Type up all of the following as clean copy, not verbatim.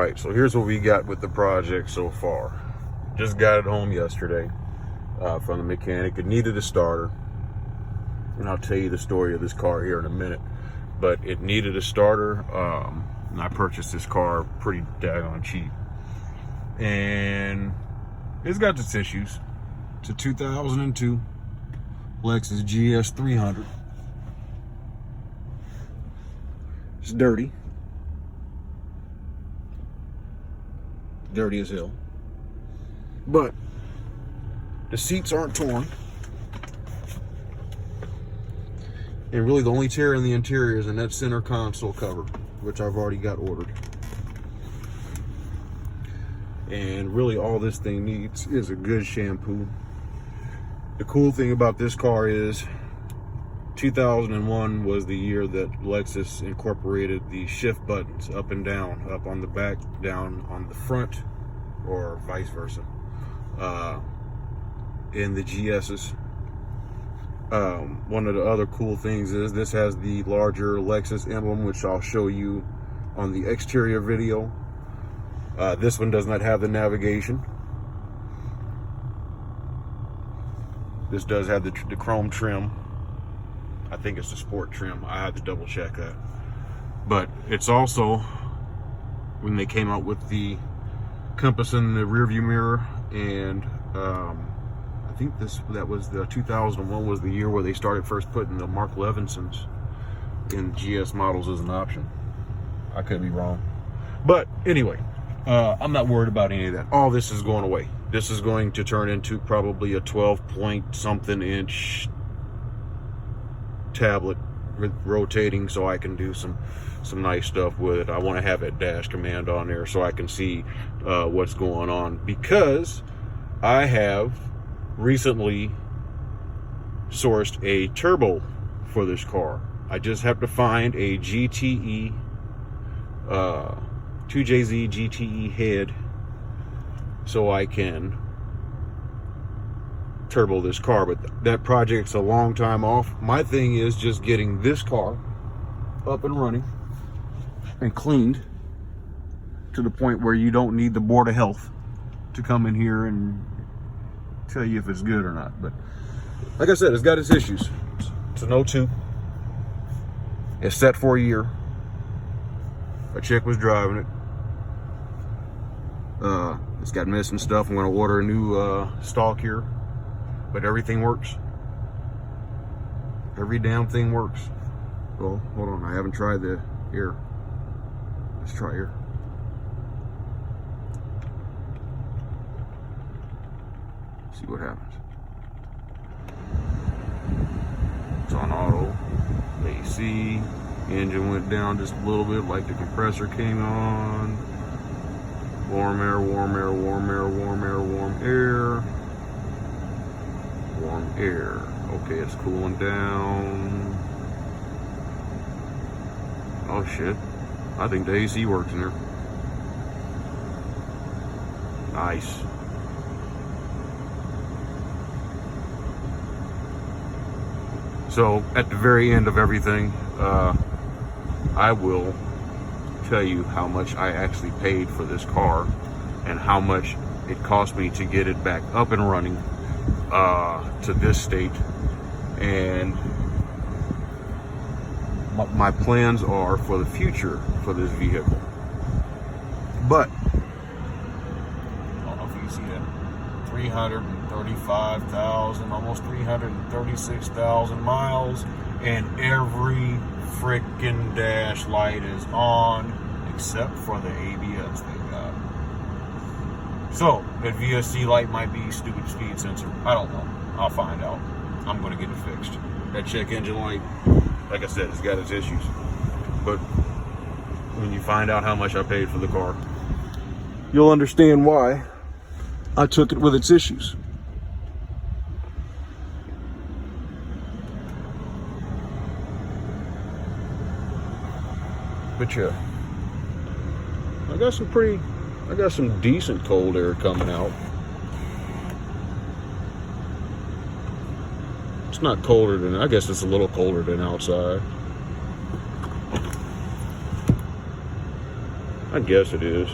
right, so here's what we got with the project so far. Just got it home yesterday from the mechanic. It needed a starter, and I'll tell you the story of this car here in a minute. But it needed a starter, and I purchased this car pretty daggone cheap. And it's got its issues. It's a 2002 Lexus GS300. It's dirty. Dirty as hell. But the seats aren't torn. And really the only tear in the interior is in that center console cover, which I've already got ordered. And really all this thing needs is a good shampoo. The cool thing about this car is 2001 was the year that Lexus incorporated the shift buttons up and down, up on the back, down on the front, or vice versa, in the GS's. One of the other cool things is this has the larger Lexus emblem, which I'll show you on the exterior video. This one does not have the navigation. This does have the chrome trim. I think it's the sport trim. I had to double check that. But it's also, when they came out with the compass in the rear view mirror, and I think that was the 2001 was the year where they started first putting the Mark Levinsons in GS models as an option. I could be wrong. But anyway, I'm not worried about any of that. All this is going away. This is going to turn into probably a 12-point-something inch tablet rotating, so I can do some nice stuff with it. I want to have a dash command on there so I can see what's going on, because I have recently sourced a turbo for this car. I just have to find a GTE 2JZ GTE head so I can turbo this car, but that project's a long time off. My thing is just getting this car up and running and cleaned to the point where you don't need the Board of Health to come in here and tell you if it's good or not. But like I said, it's got its issues. It's an 02. It's set for a year. A chick was driving it. It's got missing stuff. I'm going to order a new stalk here, but everything works. Every damn thing works. Well, hold on, I haven't tried the air. Let's try air. See what happens. It's on auto. AC. Engine went down just a little bit, like the compressor came on. Warm air, warm air, warm air, warm air, warm air. Warm air. Okay, it's cooling down. Oh shit. I think the AC worked in there. Nice. So at the very end of everything, I will tell you how much I actually paid for this car and how much it cost me to get it back up and running to this state, and my plans are for the future for this vehicle. But I don't know if you can see that, 335,000, almost 336,000 miles, and every freaking dash light is on except for the ABS they got. So that VSC light might be stupid speed sensor. I don't know. I'll find out. I'm going to get it fixed. That check engine light, like I said, it's got its issues. But when you find out how much I paid for the car, you'll understand why I took it with its issues. But yeah, I got some decent cold air coming out. It's not colder than, I guess it's a little colder than outside. I guess it is.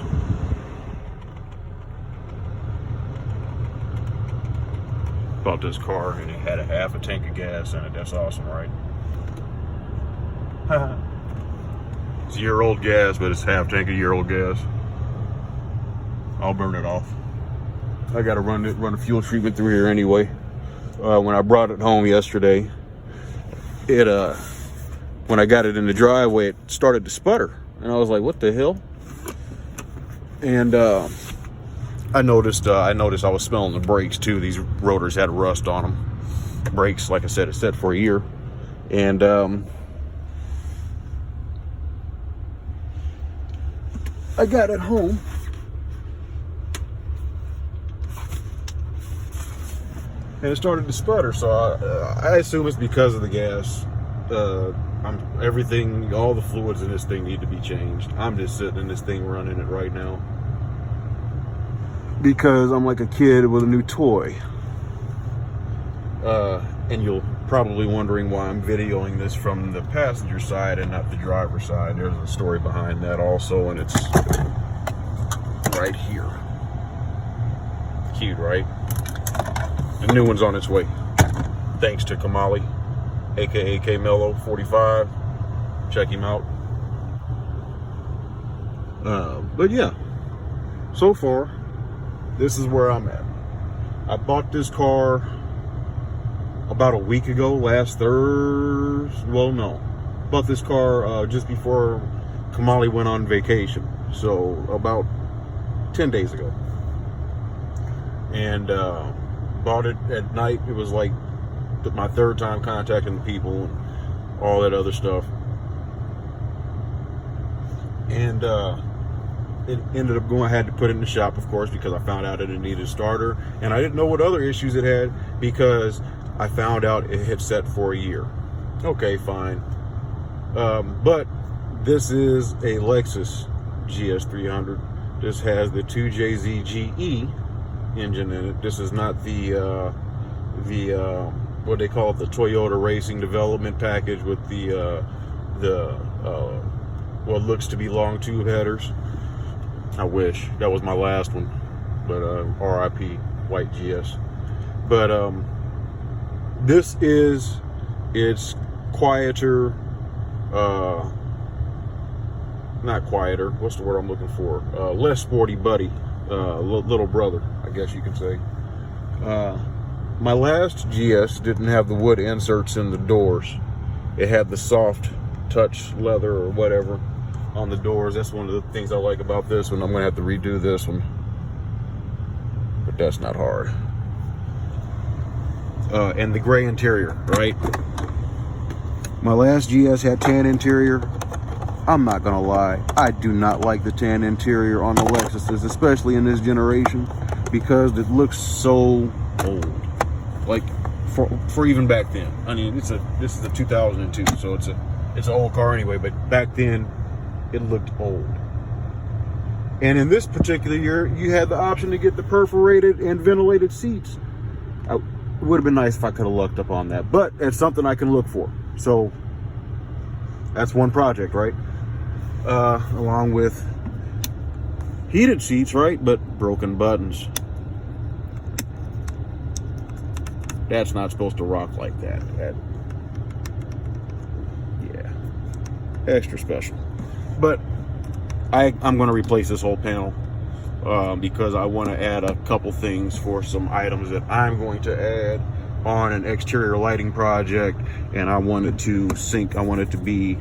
Bought this car and it had a half a tank of gas in it. That's awesome, right? It's year-old gas, but it's half tank of year-old gas. I'll burn it off. I gotta run a fuel treatment through here anyway. When I brought it home yesterday, when I got it in the driveway, it started to sputter, and I was like, "What the hell?" And I noticed I was smelling the brakes too. These rotors had rust on them. Brakes, like I said, it's set for a year, and I got it home. And it started to sputter, so I assume it's because of the gas. Everything, all the fluids in this thing need to be changed. I'm just sitting in this thing running it right now because I'm like a kid with a new toy. And you're probably wondering why I'm videoing this from the passenger side and not the driver's side. There's a story behind that also, and it's right here. Cute, right? The new one's on its way. Thanks to Kamali, aka K-Mello45. Check him out. But yeah, so far, this is where I'm at. I bought this car about a week ago, last Thursday. Well, no. Bought this car just before Kamali went on vacation. So about 10 days ago. And bought it at night. It was like my third time contacting the people and all that other stuff. And it ended up going, I had to put it in the shop, of course, because I found out it needed a starter. And I didn't know what other issues it had because I found out it had set for a year. Okay, fine. But this is a Lexus GS300. This has the 2JZGE engine in it. This is not the what they call it, the Toyota Racing Development Package with the what looks to be long tube headers. I wish that was my last one, but RIP white GS. But this is, it's quieter, not quieter, what's the word I'm looking for, less sporty buddy, little brother, I guess you could say. My last GS didn't have the wood inserts in the doors. It had the soft touch leather or whatever on the doors. That's one of the things I like about this one. I'm gonna have to redo this one, but that's not hard. And the gray interior, right? My last GS had tan interior. I'm not gonna lie, I do not like the tan interior on the Lexuses, especially in this generation, because it looks so old. Like for even back then. I mean, this is a 2002, so it's an old car anyway. But back then, it looked old. And in this particular year, you had the option to get the perforated and ventilated seats. It would have been nice if I could have lucked up on that, but it's something I can look for. So that's one project, right? Along with heated seats, right? But broken buttons. That's not supposed to rock like that. Yeah, extra special. But I'm going to replace this whole panel because I want to add a couple things for some items that I'm going to add on an exterior lighting project, and I want it to sync. I want it to be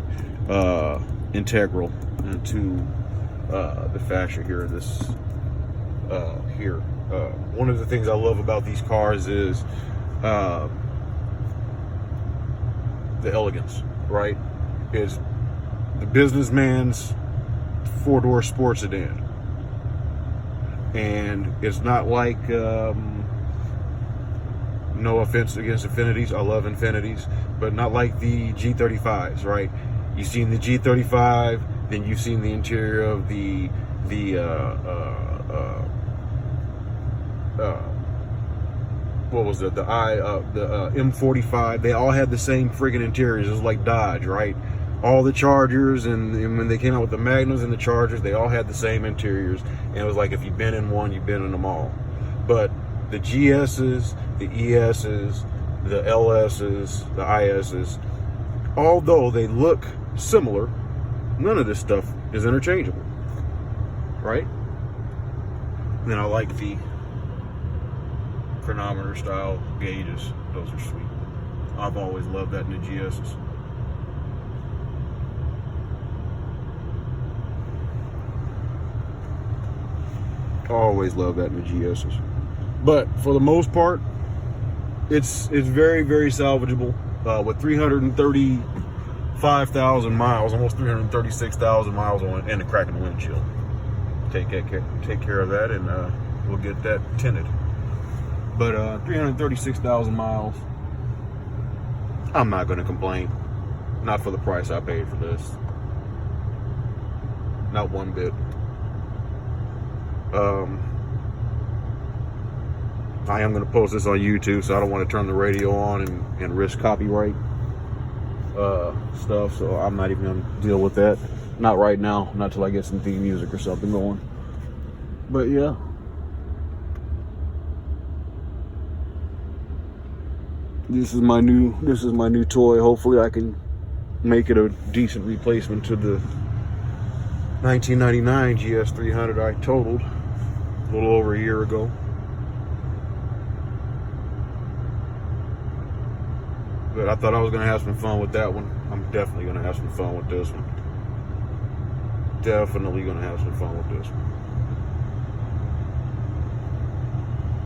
integral into the fascia here. One of the things I love about these cars is the elegance, right? Is the businessman's four-door sports sedan, and it's not like no offense against Infinities, I love Infinities, but not like the G35s, right? You've seen the G35, then you've seen the interior of the what was it, the M45. They all had the same friggin' interiors. It was like Dodge, right? all the Chargers, and when they came out with the Magnums and the Chargers, they all had the same interiors, and it was like if you've been in one, you've been in them all. But the GS's, the ES's, the LS's, the IS's, although they look similar, none of this stuff is interchangeable, right? And then I like the chronometer style gauges. Those are sweet. I've always loved that in the GS's. Always love that in the GS's. But for the most part, it's very, very salvageable. With 335,000 miles, almost 336,000 miles on it, and a crack in the windshield. Take care of that, and we'll get that tinted. But 336,000 miles, I'm not going to complain. Not for the price I paid for this. Not one bit. I am going to post this on YouTube, so I don't want to turn the radio on and risk copyright stuff, so I'm not even going to deal with that. Not right now, not till I get some theme music or something going. But yeah. This is my new toy. Hopefully I can make it a decent replacement to the 1999 GS300 I totaled a little over a year ago. But I thought I was going to have some fun with that one. I'm definitely going to have some fun with this one. Definitely going to have some fun with this one.